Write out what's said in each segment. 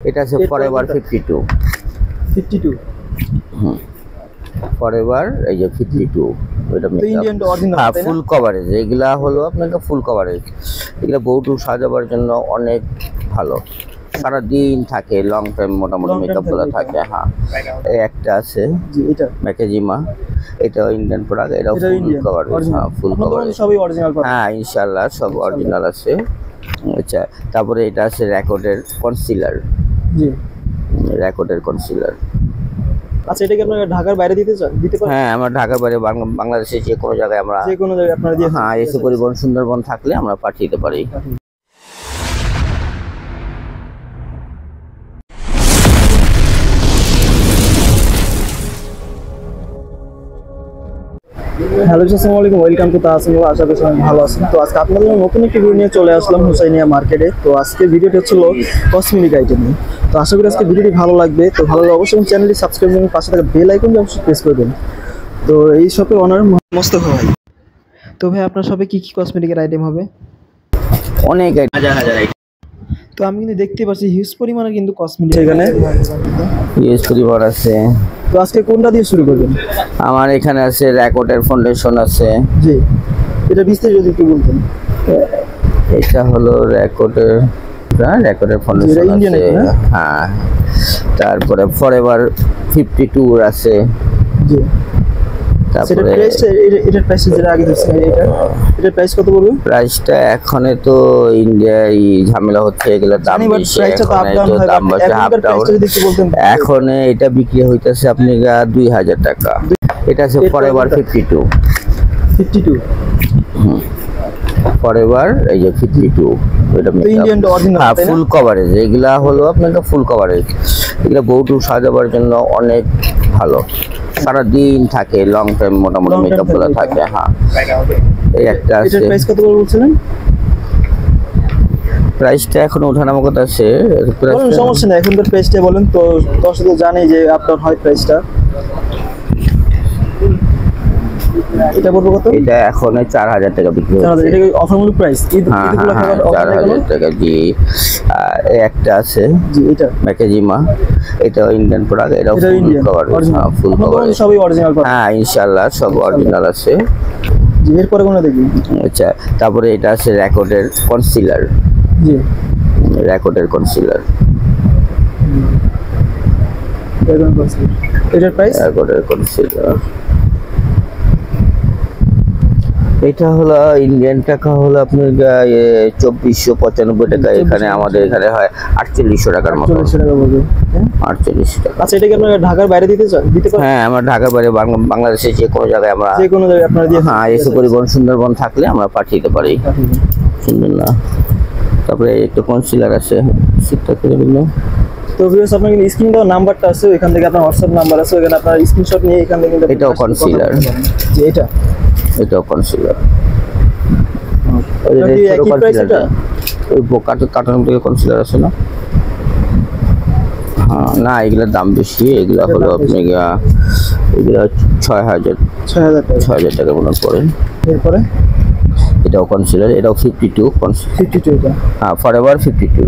এটা আছে forever 52 52 forever এই যে 52 এটা তো ইন্ডিয়ান অরিজিনাল হ্যাঁ ফুল কভারেজ এগুলা হলো আপনাকে ফুল কভারেজ এগুলা বউটু সাজাবার জন্য অনেক ভালো সারা দিন থাকে লং টাইম মোটামুটি মেকআপ গুলো থাকে হ্যাঁ এই একটা আছে জি এটা ম্যাকেজিমা এটা ইন্ডিয়ান প্রোডাক্ট এটা ফুল কভারেজ হ্যাঁ ফুল কভারেজ সবই অরিজিনাল পাবেন হ্যাঁ ইনশাআল্লাহ সব অরিজিনাল আছে আচ্ছা তারপরে এটা আছে রেকর্ডের কনসিলার জি রেকর্ডের কনসিলার আচ্ছা এটা কি আপনারা ঢাকার বাইরে দিতে পারেন হ্যাঁ আমরা ঢাকার বাইরে বাংলাদেশে যে কোনো জায়গায় আমরা যে কোনো জায়গায় আপনারা দিয়ে হ্যাঁ এসে পরিবহন সুন্দরবন থাকলে আমরা পাঠিয়ে দিতে পারি হ্যালো আসসালামু আলাইকুম ওয়েলকাম টু তাহসিন আশা করি সবাই ভালো আছেন তো আজকে আপনাদের জন্য নতুন একটি ভিডিও নিয়ে চলে আসলাম হুসাইনিয়া মার্কেটে তো আজকে ভিডিওটা ছিল কসমেটিক আইটেম নিয়ে তো আশা করি আজকে ভিডিওটি ভালো লাগবে তো ভালো লাগলে অবশ্যই চ্যানেলটি সাবস্ক্রাইব করবেন পাশে থাকা বেল আইকনটি অবশ্যই প্রেস করবেন তো এই শপে অনার মোস্তফা ভাই তো ভাই আপনার শপে কি কি কসমেটিকের আইটেম হবে অনেক হাজার হাজার তো আমি কিন্তু দেখতে পাচ্ছি হিউজ পরিমাণে কিন্তু কসমেটিক এখানে ইউজ পরিবার আছে তো আজকে কোনটা দিয়ে শুরু করবেন আমার এখানে আছে রেকর্ডের ফাউন্ডেশন আছে জি এটা বিস্তারিত যদি একটু বলতেন এটা হলো রেকর্ডের ফাউন্ডেশন আছে হ্যাঁ তারপরে ফরএভার 52 আছে জি তারপরে এটার প্রাইস যেটা আগে দিচ্ছেন এটার প্রাইস কত পড়বে প্রাইসটা এখনে তো ইন্ডিয়ায় ঝামেলা হচ্ছে এগুলা দাম বেশি দাম বেশি হাফ ডাউন এখন এটা বিক্রি হইতাছে আপনি 2000 টাকা এটা আছে ফরএভার 52 ফরএভার এই যে 52 এটা ইন্ডিয়ান অরিজিনাল ফুল কভারেজ এগুলা হলো আপনাকে ফুল কভারেজ এগুলা বউটু সাজাবার জন্য অনেক ভালো সারা দিন থাকে লং টাইম মোটামুটি মেকআপ গুলো থাকে হ্যাঁ এই একটা আছে এটার প্রাইস কত বলছিলেন প্রাইসটা এখন ওঠানামা কথা আছে সমস্যা নেই এখনকার প্রাইসটা বলেন তো দর্শক জানি যে আপনার হয় প্রাইসটা এটা বলবো কত এটা এখন 4000 টাকা বিক্রি হচ্ছে 4000 এটা কি অফারমূলক প্রাইস ঈদ গুলো খাবার 4000 টাকা জি একটা আছে জি এটা ম্যাকেজিমা এটা ইন্ডিয়ান প্রোডাক্ট এটা ফুল কভারেজ হ্যাঁ ফুল কভারেজ সবই অরিজিনাল পাবেন হ্যাঁ ইনশাআল্লাহ সব অরিজিনাল আছে জি এরপরে কোনটা দেখি আচ্ছা তারপরে এটা আছে রেকর্ডের কনসিলার জি রেকর্ডের কনসিলার এটার প্রাইস রেকর্ডের কনসিলার এটা হলো ইন্ডিয়ান টাকা হলো আপনার 2495 টাকা এখানে আমাদের এখানে হয় 4800 টাকার মতো 48 টাকা আচ্ছা এটা কি আপনারা ঢাকার বাইরে দিতে পারেন হ্যাঁ আমরা ঢাকার বাইরে বাংলাদেশে যে কোনো জায়গায় আমরা যে কোনো জায়গায় আপনারা দিয়ে হ্যাঁ এসে পরিবহন সুন্দরবন থাকলে আমরা পাঠিয়ে দিতে পারি সুন্দর না তারপরে একটা কনসিলার আছে সিটটা করে দিল তো ভিউয়ার্স আপনার কিন্তু স্ক্রিন দাও নাম্বারটা আছে এখান থেকে আপনার হোয়াটসঅ্যাপ নাম্বার আছে ওখানে আপনারা স্ক্রিনশট নিয়ে এখান থেকে এটাও কনসিলার যে এটাও কনসিলার এটা কি একই প্রাইস এটা ওই কাটানোর থেকে কনসিলার আছে না হ্যাঁ না এগুলোর দাম বেশি এগুলো হলো আপনি এগুলো 6000 টাকা মনে পড়ে এরপরে এটাও কনসিলার এটাও 52 এটা হ্যাঁ ফরএভার 52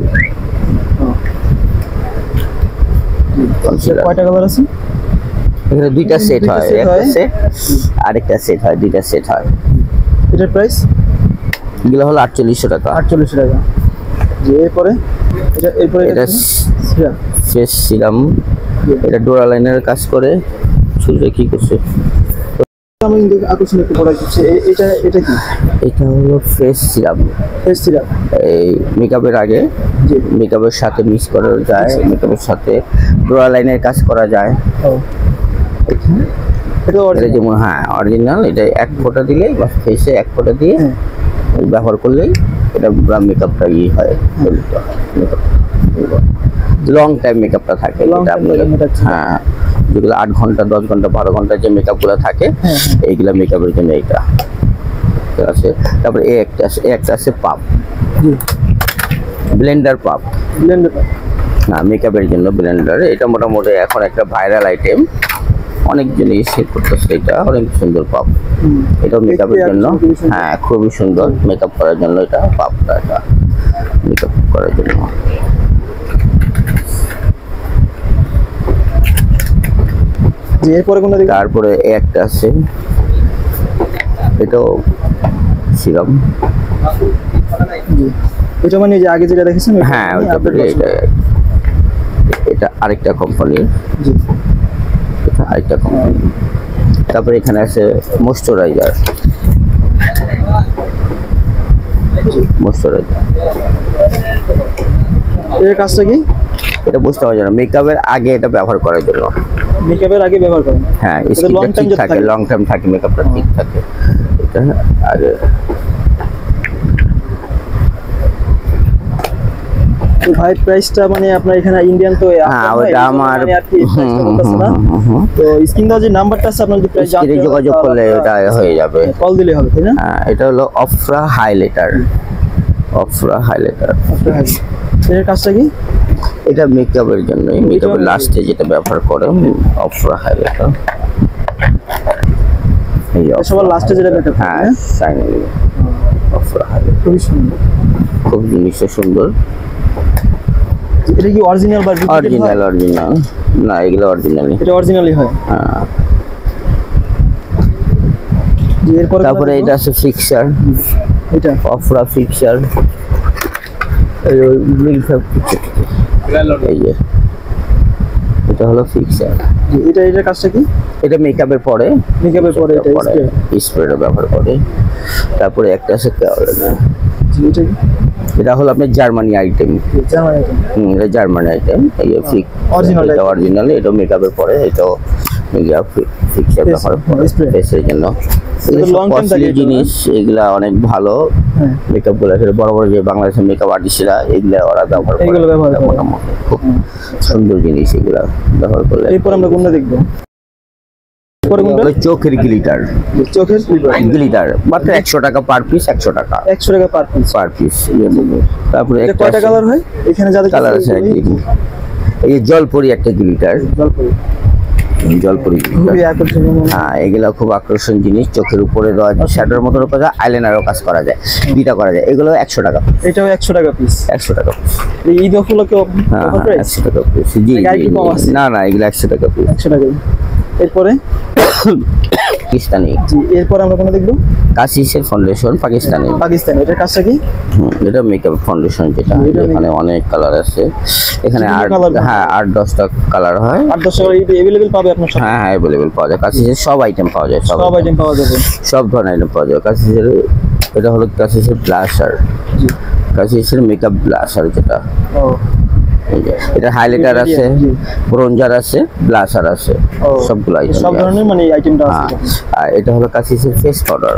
কনসিলার কয়টা কালার আছে এখানে দুইটা সেট হয় একটা সেট আরেকটা সেট হয় দুইটা সেট হয় এটার প্রাইস এগুলো হলো 4800 টাকা 4800 টাকা যে এরপরে এটা ফেস সিরাম এটা ডোরা লাইনের কাজ করে চুলে কি করছে আমি আকর্ষণীয় একটা প্রোডাক্ট হচ্ছে এটা কি এটা হলো ফেস সিরাম এই মেকআপের আগে যে মেকআপের সাথে মিক্স করা যায় মেকআপের সাথে ডোরা লাইনের কাজ করা যায় এটা যেমন হ্যাঁ অরিজিনাল এটা এক ফোঁটা দিলেই বা ফেসে এক ফোঁটা দিয়ে ব্যবহার করলেই এটা মেকআপটা হয় লং টাইম মেকআপটা থাকে হ্যাঁ যেগুলো 8 ঘন্টা 10 ঘন্টা 12 ঘন্টা যে মেকআপগুলো থাকে এইগুলা মেকআপের জন্য এইটা আছে তারপরে একটা আছে পাপ ব্লেন্ডার পাপ হ্যাঁ মেকআপের জন্য ব্লেন্ডার এটা মোটামুটি এখন একটা ভাইরাল আইটেম অনেকজনই সেট করতেছে এটা অনেক সুন্দর পাপ এটাও মেকআপের জন্য হ্যাঁ খুবই সুন্দর মেকআপ করার জন্য এটা পাপটা এটা মেকআপ করার জন্য জি এরপরে কোনটা দেখবেন? তারপরে একটা আছে, এটাও সিরাম। জি এটা মানে যে আগে যেটা দেখেছেন ওইটা হ্যাঁ আপনি ওইটা update বলে করছেন। এটা আরেকটা কোম্পানির, জি এটা আরেকটা কোম্পানি। তারপরে এখানে আছে ময়েশ্চারাইজার, ময়েশ্চারাইজার। এর কাজটা কি? এটা বুঝতে পারছি না, মেকআপের আগে এটা ব্যবহার করার জন্য। মেকআপের আগে ব্যবহার করেন? হ্যাঁ এটা স্কিনটা long time ঠিক যাতে থাকে, থাকে। লং টাইম থাকে, মেকআপটা ঠিক থাকে। এটা আগে তো ভাই প্রাইসটা মানে আপনার এখানে ইন্ডিয়ান তো হ্যাঁ ওটা আমার মানে আর কি প্রাইসটা বলতেছে না। তো স্ক্রিন দাও যে নাম্বারটা আছে আপনার যদি প্রাইস জানতে স্ক্রিনে যোগাযোগ করলে এটা হয়ে যাবে। কল দিলে হবে তাই না? হ্যাঁ এটা হলো অফরা হাইলাইটার, অফরা হাইলাইটার। এর কাজটা কি? এটা মেকআপের জন্য, মেকআপের লাস্টে যেটা ব্যবহার করে অফরা হাইলাইটার। এই সবার লাস্টে যেটা বেটার হ্যাঁ শাইনি অফরা হাইলাইটার, খুবই সুন্দর। খুব জিনিসটা সুন্দর। এটা কি অরিজিনাল বা ডুপ্লিকেট? অরিজিনাল, অরিজিনাল না এগুলো অরিজিনালি। এটা অরিজিনালি হয়। হ্যাঁ জি এরপরে তারপরে এটা আছে ফিক্সার, এটা অফরা ফিক্সার। এই যে এটা হলো ফিক্সার। জি এটার কাজটা কি? এটা মেকআপের পরে, মেকআপের পরে এটা স্প্রে। স্প্রেটা ব্যবহার করে। তারপরে একটা আছে জি এটা কি? এটা হলো আপনার জার্মানি আইটেম। German item. এটা জার্মানি আইটেম। এই Original এটা item। অরিজিনাল, এটা মেকআপের পরে, এটাও মেকআপ ফিক্সার ব্যবহার করে spray। ফেসের জন্য। এটা long time থাকে এটা, জিনিস এগুলা অনেক ভালো হ্যাঁ মেকআপ গুলো, বড় বড় যে বাংলাদেশের মেকআপ আর্টিস্টরা এগুলা ওরা ব্যবহার করে। এগুলো ব্যবহার করে। মোটামুটি খুব সুন্দর জিনিস এগুলা ব্যবহার করলে। এরপর আমরা কোনটা দেখব? পরে কোনটা? হলো চোখের গ্লিটার, চোখের গ্লিটার মাত্র 100 টাকা পার পিস, 100 টাকা 100 টাকা পার পিস। Per piece. তারপরে এটা একটা কয়টা কালার হয়? এখানে যাদের কালার আছে, এই জলপরি একটা গ্লিটার, জলপাই জলপরি খুবই আকর্ষণীয়। হ্যাঁ এগুলা খুব আকর্ষণ জিনিস। চোখের উপরে দেওয়া শ্যাডোর মতো করা যায়, আইলাইনারও কাজ করা যায়, দুইটা করা যায়। এগুলো 100 টাকা, এটাও 100 টাকা পিস। 100 টাকা পিস। এই ঈদ উপলক্ষে হ্যাঁ অফার প্রাইস 100 টাকা পিস। জি নাকি আরেকটু কম আছে? না না এগুলো 100 টাকা পিস। 100 টাকা। এরপরে পাকিস্তানি, জি এরপর আমরা কোনটা দেখব? কাশিসের ফাউন্ডেশন পাকিস্তানি। পাকিস্তানি। এটার কাজটা কি? এটা মেকআপ ফাউন্ডেশন যেটা, এটা এখানে অনেক কালার আছে। এখানে বিভিন্ন colour হ্যাঁ 8-10টা কালার হয়। 8-10 টাকা এটা अवेलेबल পাবে আপনার সাথে? হ্যাঁ হ্যাঁ অ্যাভেলেবেল পাওয়া যায়, কাশিসের সব আইটেম পাওয়া যায়, সব আইটেম পাওয়া যাবে। সব ধরনের আইটেম পাওয়া যায় কাশিসের। এটা হলো কাশিসের ব্লাশার, জি কাশিসের মেকআপ ব্লাশার যেটা। ও এই যে এটা হাইলাইটার আছে, জি। ব্রোঞ্জার আছে, ব্লাশার আছে, ও, সবগুলো আইটেম। সব ধরনের মানে এই আইটেমটা হ্যাঁ আছে। আর এটা হলো কাশিসের ফেস পাউডার,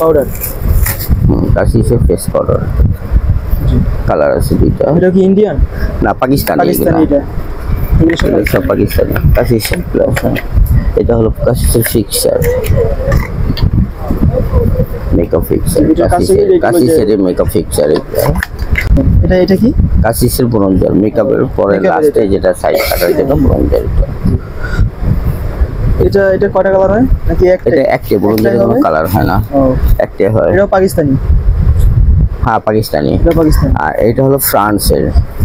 পাউডার। কাশিসের ফেস পাউডার। কালার আছে দুইটা। এটা কি ইন্ডিয়ান? না পাকিস্তানি, পাকিস্তানি এগুলা। এটা এগুলো সব এগুলো সব পাকিস্তানি। কাশিসের প্লাস, এটা হলো কাশিসের ফিক্সার, মেকআপ ফিক্সার। এটা কাশিসের এগুলো যে- কাশিসের মেকআপ ফিক্সার। এটা কি? কাশিসের ব্রোঞ্জার, মেকআপের পরে Makeup এর লাস্টে যেটা সাইড কাটার জন্য ব্রোঞ্জার। এটা কয়টা কালার হয় নাকি একটা? এটা একটা ব্রোঞ্জারের কোনো কালার হয় না, ও একটা হয়। এটাও পাকিস্তানি? হ্যাঁ পাকিস্তানি। এটা পাকিস্তানি। আর এটা হলো ফ্রান্সের,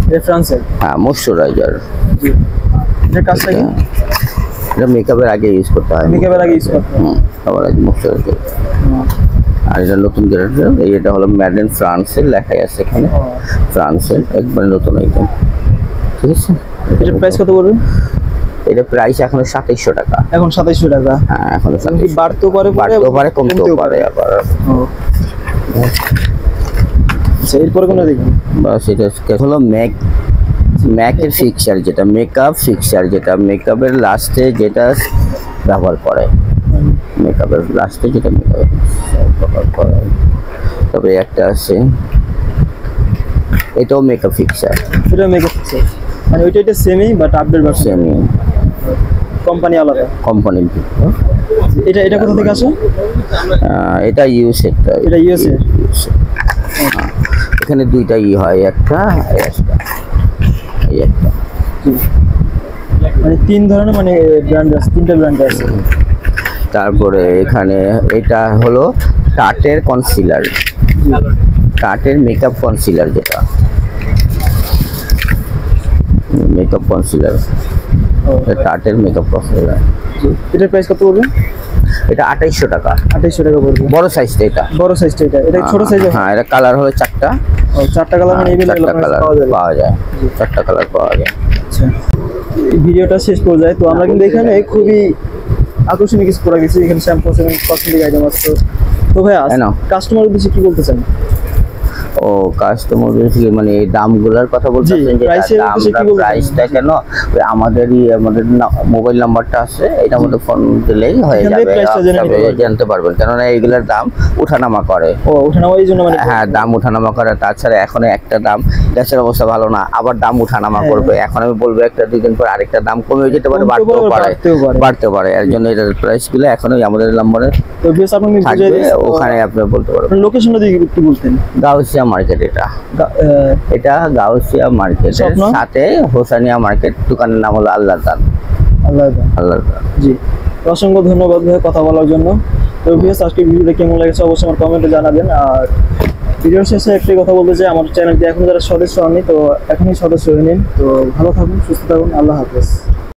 এটা ফ্রান্সের। হ্যাঁ ময়েশ্চারাইজার। জি এটার কাজটা কি? এটা মেকআপের আগে ইউজ করতে হয়, মেকআপের আগে ইউজ করতে হয়। সবার আগে ময়েশ্চারাইজার। আর এটা নতুন গ্রেডের, এটা হলো মেড ইন ফ্রান্সের, লেখাই আছে এখানে ফ্রান্সের, একবার নতুন আইটেম। ঠিক আছে, এটার প্রাইস কত পড়বে? এটা প্রাইস এখন 2700 টাকা। এখন 2700 টাকা। হ্যাঁ এখন কি বাড়তেও পারে, বাড়তেও পারে কমতেও পারে আবার। ও আচ্ছা এরপরে কোনটা দেখবো? বাস এটা হলো ম্যাকের ফিক্সার, যেটা মেকআপ ফিক্সার, যেটা মেকআপের লাস্টে যেটা ব্যবহার করে, মেকআপের লাস্টে যেটা মেকআপ ব্যবহার করে। তবে একটা আছে, এটাও মেকআপ ফিক্সার, এটা মেকআপ ফিক্সার মানে ওইটা সেমই but update version, semi company আলাদা। কোম্পানি। এটা কোথা থেকে আসে? এটা ইউএস, এটা ইউএস এর। এখানে দুইটা হয়, একটা এই একটা। মানে তিন ধরনের মানে ব্র্যান্ড আছে, তিনটা ব্র্যান্ড আছে। তারপরে এখানে এটা হলো টাটের কনসিলার, টাটের মেকআপ কনসিলার, যেটা মেকআপ কনসিলার। ও। টাটের মেকআপ প্রসেসর। জি। এটার প্রাইস কত পড়বে? এটা 2800 টাকা। 2800 টাকা পড়বে। বড় সাইজটা এটা। বড় সাইজটা এটা ছোট সাইজ? হ্যাঁ, এটা কালার হলো 4টা। ও, 4টা কালার মানে এভেলেবল চারটা কালার পাওয়া যায়। 4টা কালার পাওয়া যায়। আচ্ছা, এই ভিডিওটা শেষ পর্যায়ে তো আমরা কিন্তু এখানে খুবই আকর্ষণীয় কিছু প্রোডাক্ট আছে। এখানে শ্যাম্পু আছে, কসমেটিক আইটেম আছে। তো ভাইয়া কাস্টমার উদ্দেশ্যে কি বলতে চান? ও, কাস্টমার বেসিক্যালি মানে এই দামগুলোর কথা বলতেছেন যে প্রাইসটা কেন, ওই আমাদের মোবাইল নাম্বারটা আছে, এটার মধ্যে ফোন দিলেই হয়ে যাবে, জানতে পারবেন। কেননা এইগুলোর দাম উঠানামা করে। ও, উঠানামা এই জন্য মানে? হ্যাঁ, দাম উঠানামা করে। তাছাড়া এখন একটা দাম, গ্যাসের অবস্থা ভালো না, আবার দাম উঠানামা করবে। এখন আমি বলবো একটা 2 দিন পর আরেকটা দাম কমে যেতে পারে, বাড়তে পারে। এর জন্য এটার প্রাইসগুলো এখনই আমাদের নাম্বারে থাকবে, ওখানে আপনি বলতে পারবেন। লোকেশনটা দিয়ে একটু বলতেন। গাউসিয়া মার্কেট। এটা গাউসিয়া মার্কেটের সাথে হোসানিয়া মার্কেট। দোকানের নাম হলো আল্লাহদান। জি, অসংখ্য ধন্যবাদ ভাই কথা বলার জন্য। তো ভিউয়ার্স, আজকে ভিডিওটা কেমন লেগেছে অবশ্যই আমার কমেন্টে জানাবেন। আর ভিডিওর শেষে একটাই কথা বলতে চাই, আমার চ্যানেলটি এখন যারা সদস্য হননি তো এখনই সদস্য হয়ে নিন। তো ভালো থাকুন, সুস্থ থাকুন, আল্লাহ হাফেজ।